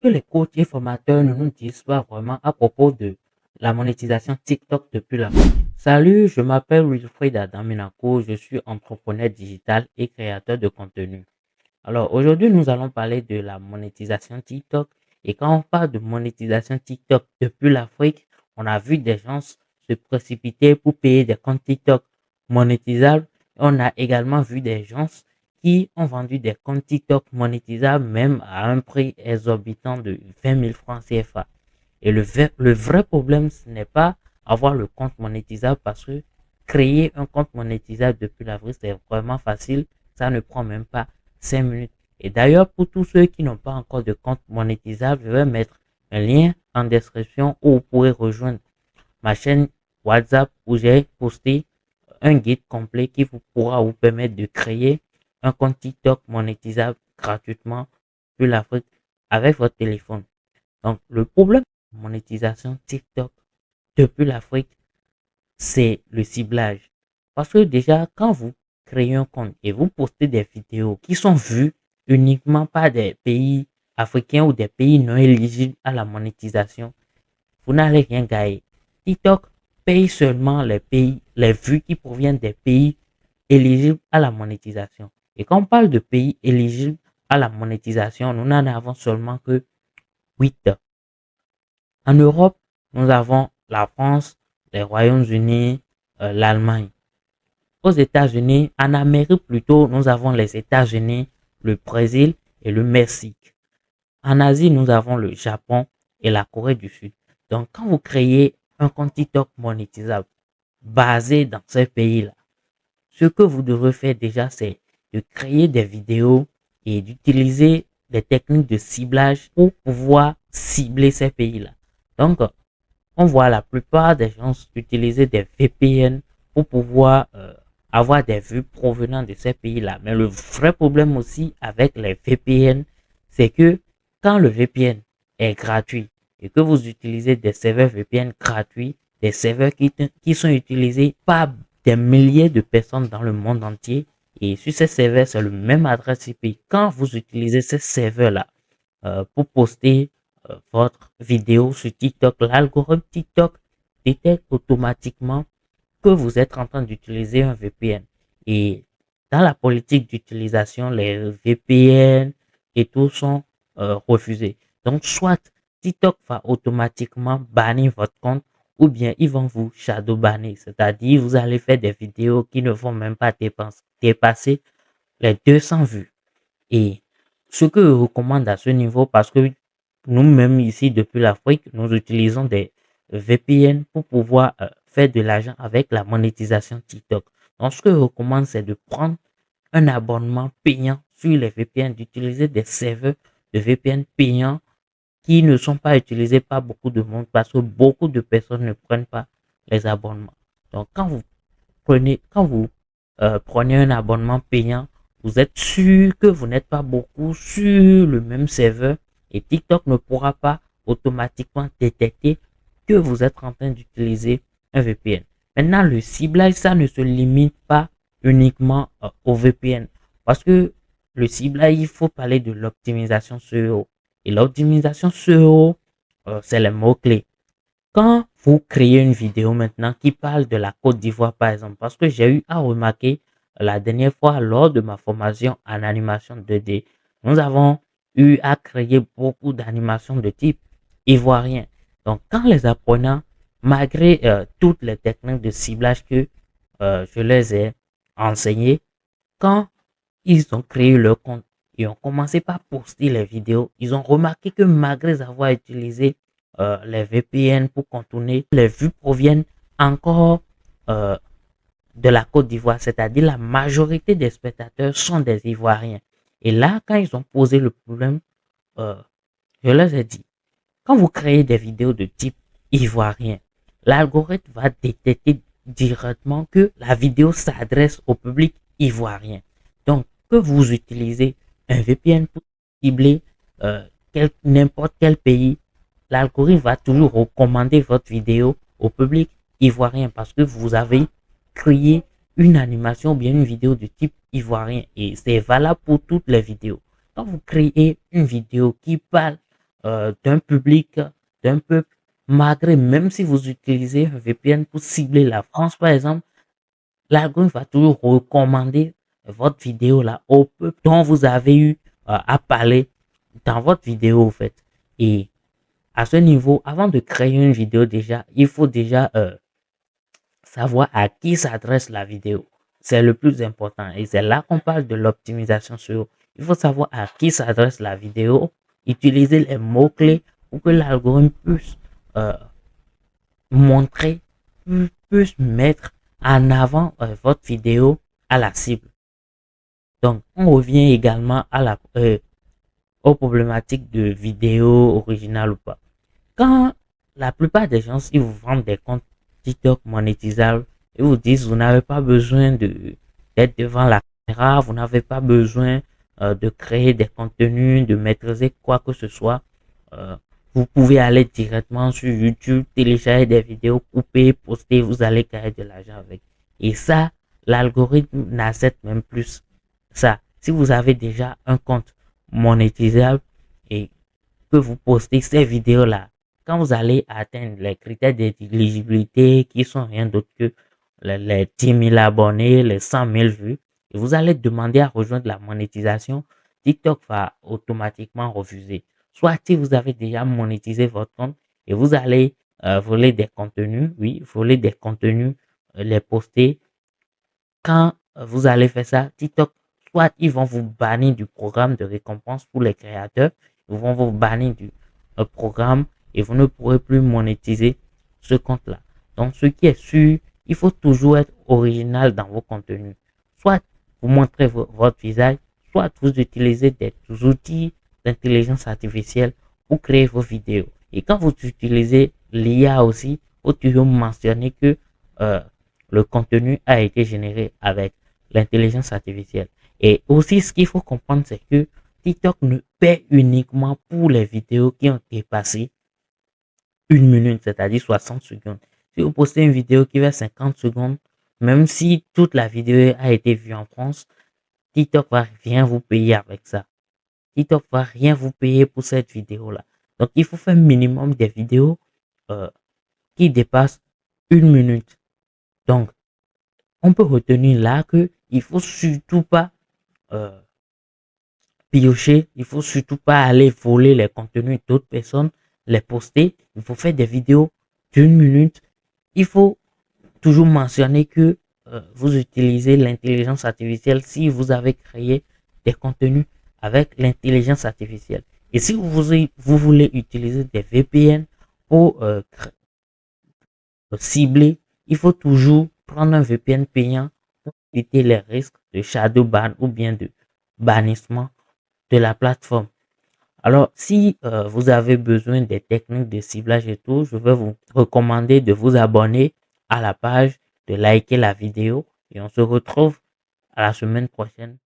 que les coachs et formateurs ne nous disent pas vraiment à propos de la monétisation TikTok depuis la fin. Salut, je m'appelle Wilfried Adaminako, je suis entrepreneur digital et créateur de contenu. Alors aujourd'hui, nous allons parler de la monétisation TikTok. Et quand on parle de monétisation TikTok depuis l'Afrique, on a vu des gens se précipiter pour payer des comptes TikTok monétisables. On a également vu des gens qui ont vendu des comptes TikTok monétisables même à un prix exorbitant de 20 000 francs CFA. Et le vrai problème, ce n'est pas avoir le compte monétisable parce que créer un compte monétisable depuis l'Afrique, c'est vraiment facile. Ça ne prend même pas 5 minutes. Et d'ailleurs, pour tous ceux qui n'ont pas encore de compte monétisable, je vais mettre un lien en description où vous pourrez rejoindre ma chaîne WhatsApp où j'ai posté un guide complet qui vous pourra vous permettre de créer un compte TikTok monétisable gratuitement sur l'Afrique avec votre téléphone. Donc, le problème de la monétisation TikTok depuis l'Afrique, c'est le ciblage. Parce que déjà, quand vous créez un compte et vous postez des vidéos qui sont vues uniquement par des pays africains ou des pays non éligibles à la monétisation, vous n'allez rien gagner. TikTok paye seulement les vues qui proviennent des pays éligibles à la monétisation. Et quand on parle de pays éligibles à la monétisation, nous n'en avons seulement que 8. En Europe, nous avons la France, les Royaumes-Unis, l'Allemagne. Aux États-Unis, en Amérique plutôt, nous avons les États-Unis, le Brésil et le Mexique. En Asie, nous avons le Japon et la Corée du Sud. Donc, quand vous créez un compte TikTok monétisable basé dans ces pays-là, ce que vous devrez faire déjà, c'est de créer des vidéos et d'utiliser des techniques de ciblage pour pouvoir cibler ces pays-là. Donc, on voit la plupart des gens utiliser des VPN pour pouvoir avoir des vues provenant de ces pays-là. Mais le vrai problème aussi avec les VPN, c'est que quand le VPN est gratuit et que vous utilisez des serveurs VPN gratuits, des serveurs qui sont utilisés par des milliers de personnes dans le monde entier, et sur ces serveurs, c'est le même adresse IP. Quand vous utilisez ces serveurs-là pour poster votre vidéo sur TikTok, l'algorithme TikTok détecte automatiquement que vous êtes en train d'utiliser un VPN. Et dans la politique d'utilisation, les VPN et tout sont refusés. Donc, soit TikTok va automatiquement bannir votre compte ou bien ils vont vous shadow banner. C'est-à-dire, vous allez faire des vidéos qui ne vont même pas dépasser les 200 vues. Et ce que je recommande à ce niveau, parce que nous-mêmes ici depuis l'Afrique, nous utilisons des VPN pour pouvoir faire de l'argent avec la monétisation TikTok. Donc, ce que je recommande, c'est de prendre un abonnement payant sur les VPN, d'utiliser des serveurs de VPN payants qui ne sont pas utilisés par beaucoup de monde parce que beaucoup de personnes ne prennent pas les abonnements. Donc, quand vous prenez un abonnement payant, vous êtes sûr que vous n'êtes pas beaucoup sur le même serveur et TikTok ne pourra pas automatiquement détecter que vous êtes en train d'utiliser un VPN. Maintenant, le ciblage, ça ne se limite pas uniquement au VPN parce que le ciblage, il faut parler de l'optimisation SEO. Et l'optimisation SEO, c'est les mots-clés. Quand vous créez une vidéo maintenant qui parle de la Côte d'Ivoire, par exemple, parce que j'ai eu à remarquer la dernière fois lors de ma formation en animation 2D, nous avons eu à créer beaucoup d'animations de type ivoirien. Donc, quand les apprenants, malgré toutes les techniques de ciblage que je les ai enseignées, quand ils ont créé leur compte et ont commencé par poster les vidéos, ils ont remarqué que malgré avoir utilisé les VPN pour contourner, les vues proviennent encore euh, de la Côte d'Ivoire, c'est-à-dire la majorité des spectateurs sont des Ivoiriens. Et là, quand ils ont posé le problème, euh, je leur ai dit, quand vous créez des vidéos de type ivoirien, l'algorithme va détecter directement que la vidéo s'adresse au public ivoirien. Donc, que vous utilisez un VPN pour cibler euh, n'importe quel pays, l'algorithme va toujours recommander votre vidéo au public ivoirien parce que vous avez créé une animation ou bien une vidéo de type ivoirien et c'est valable pour toutes les vidéos. Quand vous créez une vidéo qui parle d'un public, d'un peuple, malgré même si vous utilisez un VPN pour cibler la France, par exemple, l'algorithme va toujours recommander votre vidéo là au peuple dont vous avez eu à parler dans votre vidéo, en fait. Et à ce niveau, avant de créer une vidéo, déjà, il faut déjà savoir à qui s'adresse la vidéo. C'est le plus important. Et c'est là qu'on parle de l'optimisation SEO. Il faut savoir à qui s'adresse la vidéo, utiliser les mots-clés pour que l'algorithme puisse euh, montrer, puisse mettre en avant votre vidéo à la cible. Donc, on revient également aux problématiques de vidéo originale ou pas. Quand la plupart des gens, ils vous vendent des comptes TikTok monétisables, ils vous disent, vous n'avez pas besoin d'être devant la caméra, vous n'avez pas besoin de créer des contenus, de maîtriser quoi que ce soit. Euh, vous pouvez aller directement sur YouTube, télécharger des vidéos, couper, poster, vous allez gagner de l'argent avec. Et ça, l'algorithme n'accepte même plus ça. Si vous avez déjà un compte monétisable et que vous postez ces vidéos-là, quand vous allez atteindre les critères d'éligibilité qui sont rien d'autre que les 10 000 abonnés, les 100 000 vues, et vous allez demander à rejoindre la monétisation, TikTok va automatiquement refuser. Soit si vous avez déjà monétisé votre compte et vous allez voler des contenus, oui, voler des contenus, les poster. Quand vous allez faire ça, TikTok, soit ils vont vous bannir du programme de récompense pour les créateurs, ils vont vous bannir du programme et vous ne pourrez plus monétiser ce compte-là. Donc, ce qui est sûr, il faut toujours être original dans vos contenus. Soit vous montrez votre visage, soit vous utilisez des outils d'intelligence artificielle pour créer vos vidéos. Et quand vous utilisez l'IA aussi, il faut toujours mentionner que euh, le contenu a été généré avec l'intelligence artificielle. Et aussi, ce qu'il faut comprendre, c'est que TikTok ne paie uniquement pour les vidéos qui ont dépassé 1 minute, c'est-à-dire 60 secondes. Si vous postez une vidéo qui va 50 secondes, même si toute la vidéo a été vue en France, TikTok va rien vous payer avec ça. TikTok va rien vous payer pour cette vidéo-là. Donc, il faut faire minimum des vidéos euh, qui dépassent 1 minute. Donc, on peut retenir là que il faut surtout pas euh, piocher, il faut surtout pas aller voler les contenus d'autres personnes, les poster. Il faut faire des vidéos d'1 minute. Il faut toujours mentionner que vous utilisez l'intelligence artificielle si vous avez créé des contenus avec l'intelligence artificielle. Et si vous voulez utiliser des VPN pour cibler, il faut toujours prendre un VPN payant pour éviter les risques de shadow ban ou bien de bannissement de la plateforme. Alors, si vous avez besoin des techniques de ciblage et tout, je vais vous recommander de vous abonner à la page, de liker la vidéo et on se retrouve à la semaine prochaine.